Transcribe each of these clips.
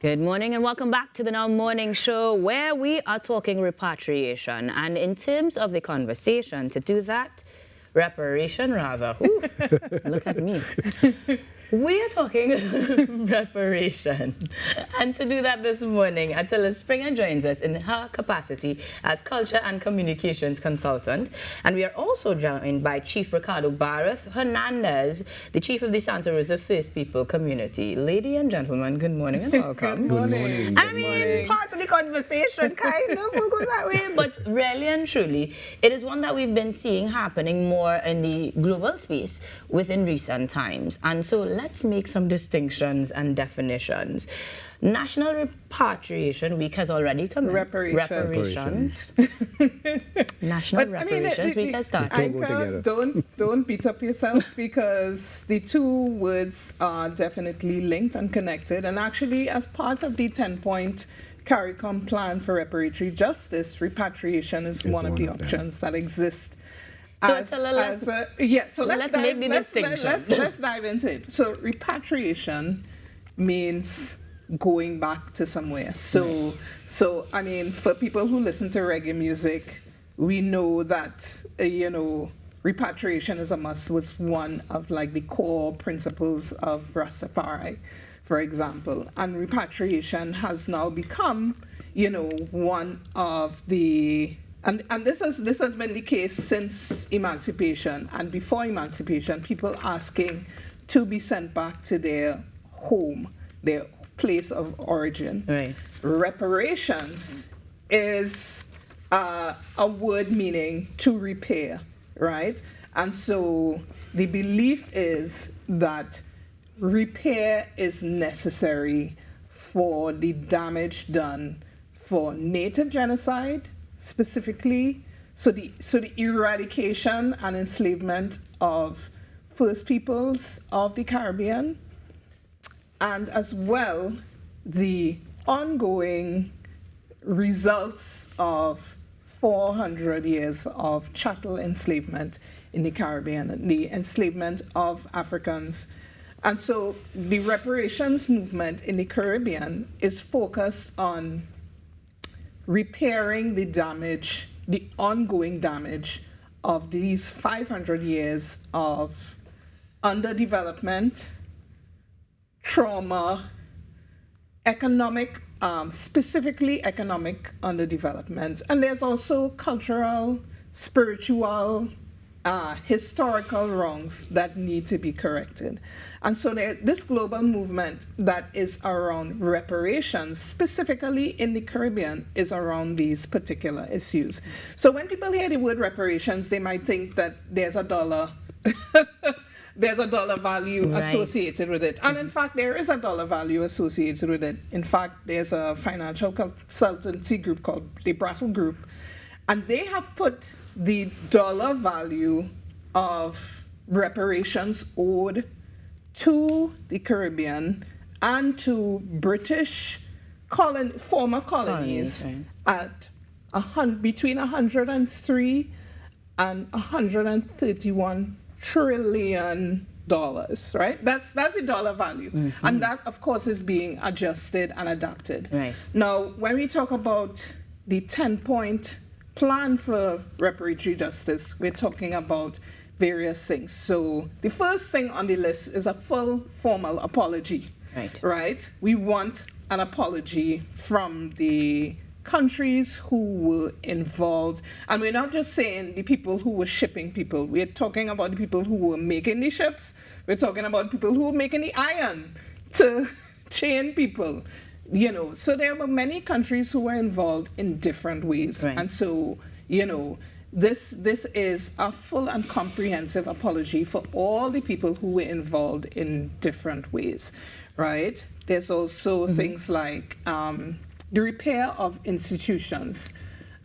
Good morning and welcome back to the Now Morning Show, where we are talking repatriation. And in terms of the conversation, to do that, reparation rather. Ooh, look at me. We are talking reparation. And to do that this morning, Attillah Springer joins us in her capacity as Culture and Communications Consultant. And we are also joined by Chief Ricardo Bharath-Hernandez, the Chief of the Santa Rosa First People Community. Ladies and gentlemen, good morning and welcome. Good morning. I mean, part of the conversation kind of will go that way, but really and truly, it is one that we've been seeing happening more in the global space within recent times. And so let's make some distinctions and definitions. National Repatriation Week has already commenced. Reparations. National Reparations Week has started. Don't beat up yourself, because the two words are definitely linked and connected. And actually, as part of the 10-point CARICOM plan for reparatory justice, repatriation is one of the options that exist. So let's make the distinction. Let's dive into it. So repatriation means going back to somewhere. So I mean, for people who listen to reggae music, we know that repatriation is a must. Was one of like the core principles of Rastafari, for example. And repatriation has now become, one of the and this has been the case since emancipation and before emancipation. People asking to be sent back to their home, their place of origin. Right. Reparations is a word meaning to repair, right? And so the belief is that repair is necessary for the damage done for Native genocide, specifically, so the eradication and enslavement of First Peoples of the Caribbean, and as well the ongoing results of 400 years of chattel enslavement in the Caribbean, the enslavement of Africans. And so the reparations movement in the Caribbean is focused on repairing the damage, the ongoing damage of these 500 years of underdevelopment, trauma, economic, specifically economic underdevelopment. And there's also cultural, spiritual, historical wrongs that need to be corrected. And so this global movement that is around reparations, specifically in the Caribbean, is around these particular issues. So when people hear the word reparations, they might think that there's a dollar there's a dollar value associated with it. And in fact, there is a dollar value associated with it. In fact, there's a financial consultancy group called the Brattle Group, and they have put the dollar value of reparations owed to the Caribbean and to British former colonies at between 103 and 131 trillion dollars, right? That's the dollar value. Mm-hmm. And that, of course, is being adjusted and adapted. Right. Now, when we talk about the 10-point plan for reparatory justice, we're talking about various things. So the first thing on the list is a full formal apology. Right? We want an apology from the countries who were involved. And we're not just saying the people who were shipping people. We're talking about the people who were making the ships. We're talking about people who were making the iron to chain people. So there were many countries who were involved in different ways. Right. And so, this is a full and comprehensive apology for all the people who were involved in different ways, right? There's also things like the repair of institutions,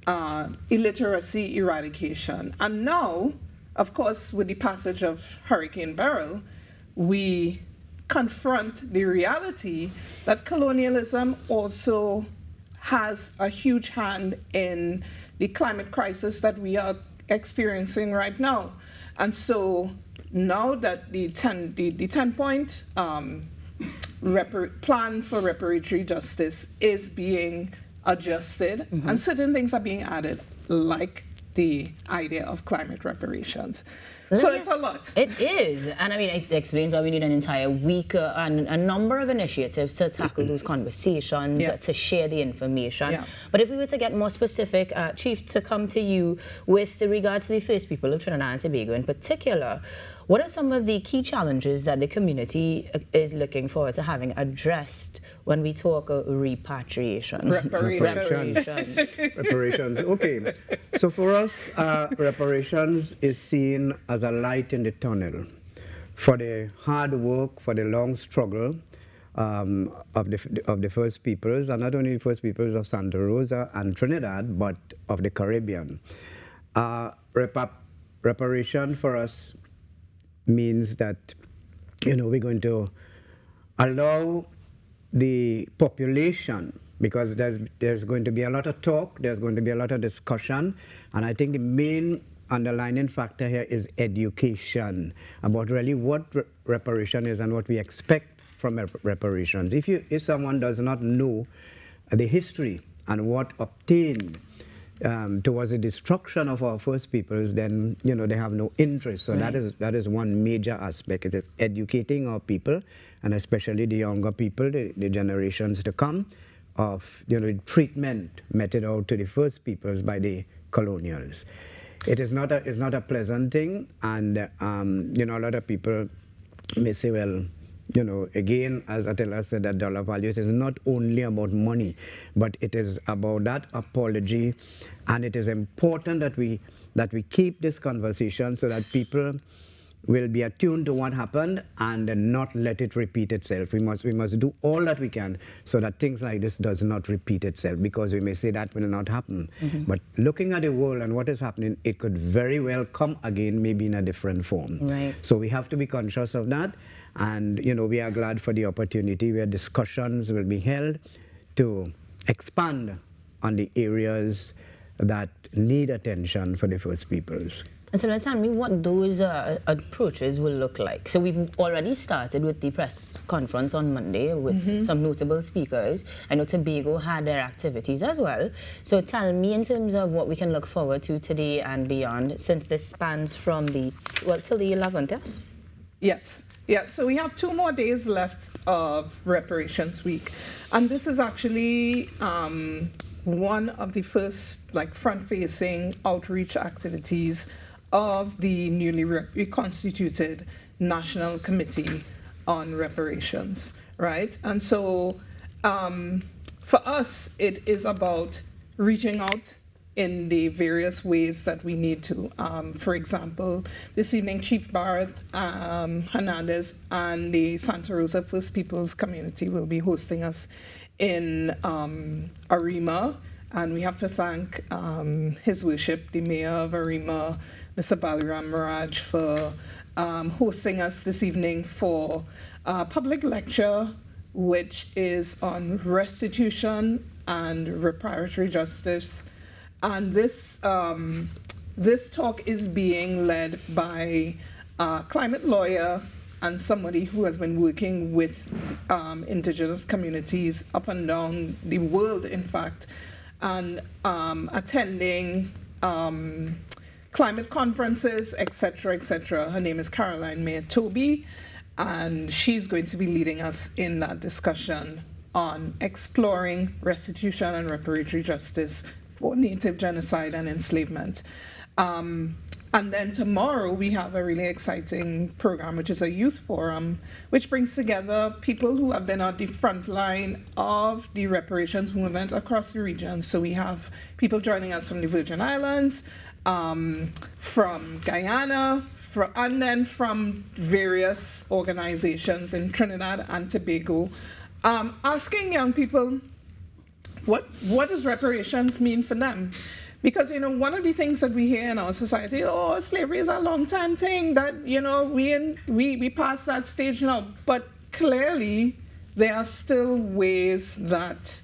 illiteracy eradication. And now, of course, with the passage of Hurricane Beryl, we confront the reality that colonialism also has a huge hand in the climate crisis that we are experiencing right now. And so now that the 10-point plan for reparatory justice is being adjusted, and certain things are being added, like the idea of climate reparations. So it's a lot. It is. And I mean, it explains why we need an entire week and a number of initiatives to tackle those conversations, to share the information. Yeah. But if we were to get more specific, Chief, to come to you with regard to the First People of Trinidad and Tobago in particular, what are some of the key challenges that the community is looking forward to having addressed when we talk repatriation? Reparations. Reparations. Okay. So for us, reparations is seen as a light in the tunnel for the hard work, for the long struggle of the First Peoples, and not only the First Peoples of Santa Rosa and Trinidad, but of the Caribbean. Reparation for us means that, you know, we're going to allow the population, because there's going to be a lot of talk, there's going to be a lot of discussion, and I think the main underlining factor here is education about really what reparation is and what we expect from reparations. If someone does not know the history and what obtained towards the destruction of our First Peoples, then, you know, they have no interest. So that is one major aspect. It is educating our people, and especially the younger people, the generations to come, of, you know, treatment meted out to the First Peoples by the colonials. It's not a pleasant thing, and you know, a lot of people may say, well, you know, again, as Attillah said, that dollar values is not only about money, but it is about that apology, and it is important that we keep this conversation so that people will be attuned to what happened and not let it repeat itself. We must do all that we can so that things like this does not repeat itself, because we may say that will not happen. But looking at the world and what is happening, it could very well come again, maybe in a different form. Right. So we have to be conscious of that. And, you know, we are glad for the opportunity where discussions will be held to expand on the areas that need attention for the First Peoples. And so tell me what those approaches will look like. So we've already started with the press conference on Monday with some notable speakers. I know Tobago had their activities as well. So tell me in terms of what we can look forward to today and beyond, since this spans from till the 11th, yes? Yes. Yeah, so we have 2 more days left of Reparations Week. And this is actually one of the first front-facing outreach activities of the newly reconstituted National Committee on Reparations, right? And so for us, it is about reaching out in the various ways that we need to. For example, this evening, Chief Bharath-Hernandez and the Santa Rosa First Peoples community will be hosting us in Arima, and we have to thank His Worship, the Mayor of Arima, Mr. Baliram Raj, for hosting us this evening for a public lecture, which is on restitution and reparatory justice. And this talk is being led by a climate lawyer and somebody who has been working with Indigenous communities up and down the world, in fact, and attending climate conferences, etc., etc. Her name is Caroline Mayer Toby, and she's going to be leading us in that discussion on exploring restitution and reparatory justice for Native genocide and enslavement. And then tomorrow we have a really exciting program, which is a youth forum, which brings together people who have been at the front line of the reparations movement across the region. So we have people joining us from the Virgin Islands, from Guyana, and then from various organizations in Trinidad and Tobago, asking young people, what does reparations mean for them? Because, you know, one of the things that we hear in our society, oh, slavery is a long-time thing, that, you know, we passed that stage now. But clearly, there are still ways that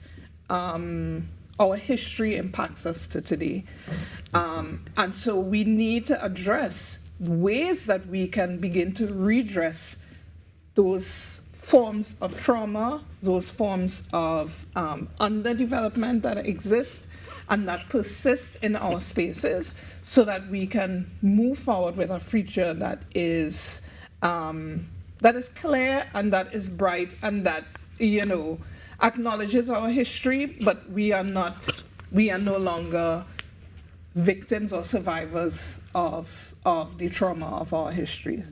our history impacts us to today. And so we need to address ways that we can begin to redress those forms of trauma, those forms of underdevelopment that exist and that persist in our spaces, so that we can move forward with a future that is clear and that is bright and that, acknowledges our history, but we are no longer victims or survivors of the trauma of our histories.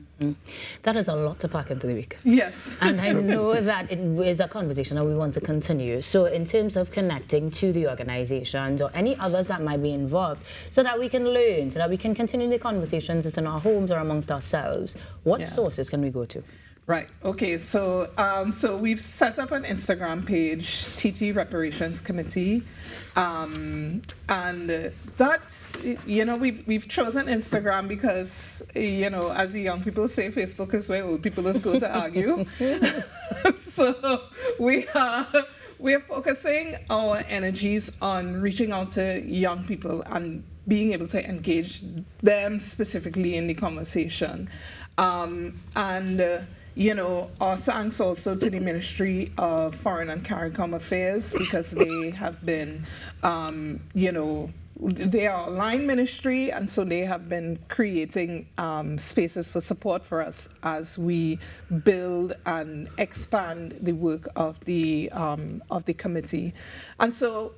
That is a lot to pack into the week. Yes. And I know that it is a conversation that we want to continue. So in terms of connecting to the organizations or any others that might be involved, so that we can learn, so that we can continue the conversations within our homes or amongst ourselves, what sources can we go to? Right. Okay. So we've set up an Instagram page, TT Reparations Committee, and that, we've chosen Instagram because, as the young people say, Facebook is where old people just go to argue. So we are focusing our energies on reaching out to young people and being able to engage them specifically in the conversation, our thanks also to the Ministry of Foreign and CARICOM Affairs, because they have been, they are a line ministry, and so they have been creating spaces for support for us as we build and expand the work of the committee. And so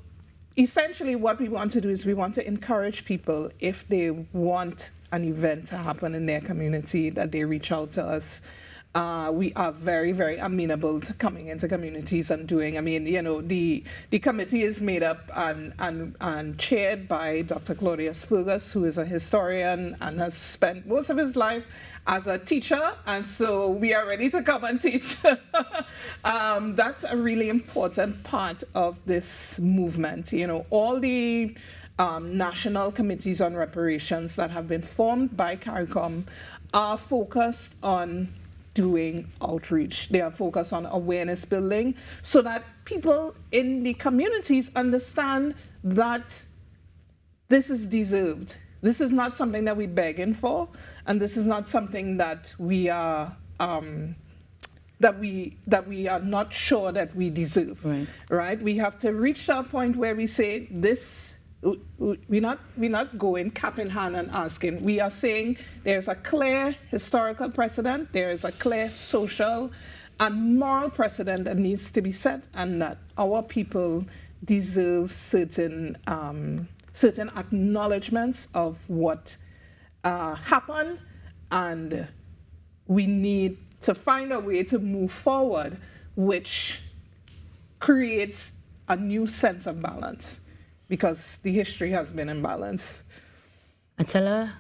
essentially what we want to do is we want to encourage people, if they want an event to happen in their community, that they reach out to us. We are very, very amenable to coming into communities and doing. The committee is made up and chaired by Dr. Claudius Fergus, who is a historian and has spent most of his life as a teacher, and so we are ready to come and teach. That's a really important part of this movement. All the national committees on reparations that have been formed by CARICOM are focused on doing outreach. They are focused on awareness building, so that people in the communities understand that this is deserved. This is not something that we're begging for, and this is not something that we are that we are not sure that we deserve. Right? We have to reach to a point where we say this. We're not going cap in hand and asking. We are saying there's a clear historical precedent, there is a clear social and moral precedent that needs to be set, and that our people deserve certain acknowledgements of what happened, and we need to find a way to move forward which creates a new sense of balance, because the history has been imbalanced. Attillah,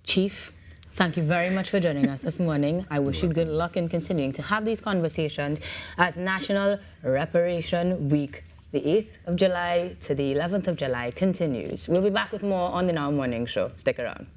Chief, thank you very much for joining us this morning. I wish you good luck in continuing to have these conversations as National Reparation Week, the 8th of July to the 11th of July, continues. We'll be back with more on the Now Morning Show. Stick around.